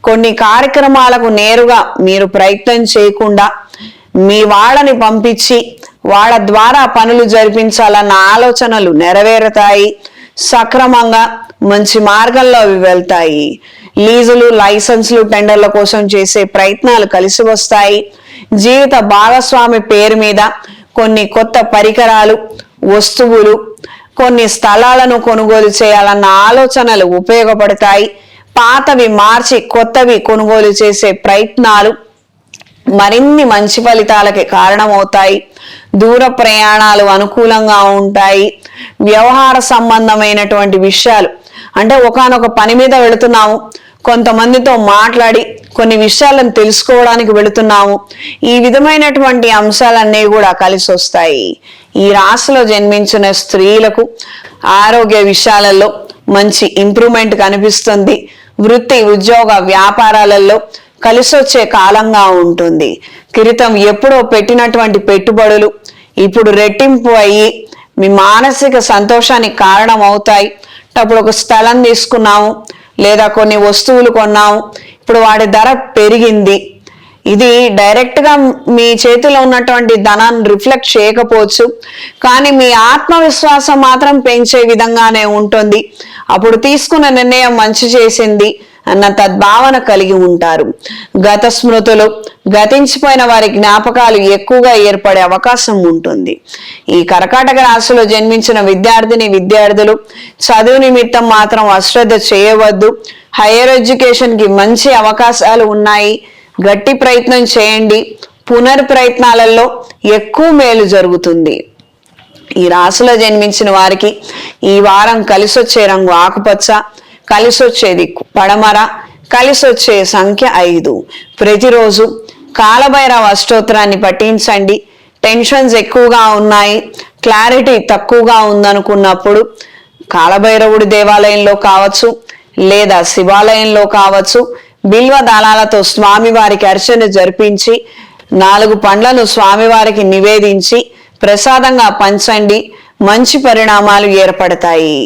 కొన్ని కార్యక్రమాలకు నేరుగా మీరు ప్రయత్నం చేయకుండా మీ వాళ్ళని పంపించి వాళ్ళ ద్వారా పనులు జరిపించాలన్న ఆలోచనలు నెరవేరుతాయి. సక్రమంగా మంచి మార్గంలో అవి వెళ్తాయి. లీజులు, లైసెన్సులు, టెండర్ల కోసం చేసే ప్రయత్నాలు కలిసి వస్తాయి. జీవిత భాగస్వామి పేరు మీద కొన్ని కొత్త పరికరాలు, వస్తువులు, కొన్ని స్థలాలను కొనుగోలు చేయాలన్న ఆలోచనలు ఉపయోగపడతాయి. పాతవి మార్చి కొత్తవి కొనుగోలు చేసే ప్రయత్నాలు మరిన్ని మంచి ఫలితాలకి కారణమవుతాయి. దూర ప్రయాణాలు అనుకూలంగా ఉంటాయి. వ్యవహార సంబంధమైనటువంటి విషయాలు అంటే ఒకానొక పని మీద వెళుతున్నాము, కొంతమందితో మాట్లాడి కొన్ని విషయాలను తెలుసుకోవడానికి వెళుతున్నాము. ఈ విధమైనటువంటి అంశాలన్నీ కూడా కలిసి వస్తాయి. ఈ రాశిలో జన్మించిన స్త్రీలకు ఆరోగ్య విషయాలలో మంచి ఇంప్రూవ్మెంట్ కనిపిస్తుంది. వృత్తి, ఉద్యోగ, వ్యాపారాలలో కలిసొచ్చే కాలంగా ఉంటుంది. క్రితం ఎప్పుడో పెట్టినటువంటి పెట్టుబడులు ఇప్పుడు రెట్టింపు అయ్యి మీ మానసిక సంతోషానికి కారణం అవుతాయి. అప్పుడు ఒక స్థలం తీసుకున్నాము లేదా కొన్ని వస్తువులు కొన్నాము, ఇప్పుడు వాటి ధర పెరిగింది. ఇది డైరెక్ట్గా మీ చేతిలో ఉన్నటువంటి ధనాన్ని రిఫ్లెక్ట్ చేయకపోవచ్చు, కానీ మీ ఆత్మవిశ్వాసం మాత్రం పెంచే విధంగానే ఉంటుంది. అప్పుడు తీసుకున్న నిర్ణయం మంచి చేసింది అన్న తద్భావన కలిగి ఉంటారు. గత స్మృతులు, గతించిపోయిన వారి జ్ఞాపకాలు ఎక్కువగా ఏర్పడే అవకాశం ఉంటుంది. ఈ కర్కాటక రాశిలో జన్మించిన విద్యార్థులు చదువు నిమిత్తం మాత్రం అశ్రద్ధ చేయవద్దు. హైయర్ ఎడ్యుకేషన్ కి మంచి అవకాశాలు ఉన్నాయి. గట్టి ప్రయత్నం చేయండి. పునర్ప్రయత్నాలలో ఎక్కువ మేలు జరుగుతుంది. ఈ రాశిలో జన్మించిన వారికి ఈ వారం కలిసొచ్చే రంగు ఆకుపచ్చ, కలిసొచ్చేది పడమర, కలిసొచ్చే సంఖ్య 5. ప్రతిరోజు కాలభైరవ అష్టోత్తరాన్ని పఠించండి. టెన్షన్స్ ఎక్కువగా ఉన్నాయి, క్లారిటీ తక్కువగా ఉందనుకున్నప్పుడు కాలభైరవుడి దేవాలయంలో కావచ్చు లేదా శివాలయంలో కావచ్చు బిల్వ దళాలతో స్వామివారికి అర్చన జరిపించి 4 పండ్లను స్వామివారికి నివేదించి ప్రసాదంగా పంచండి. మంచి పరిణామాలు ఏర్పడతాయి.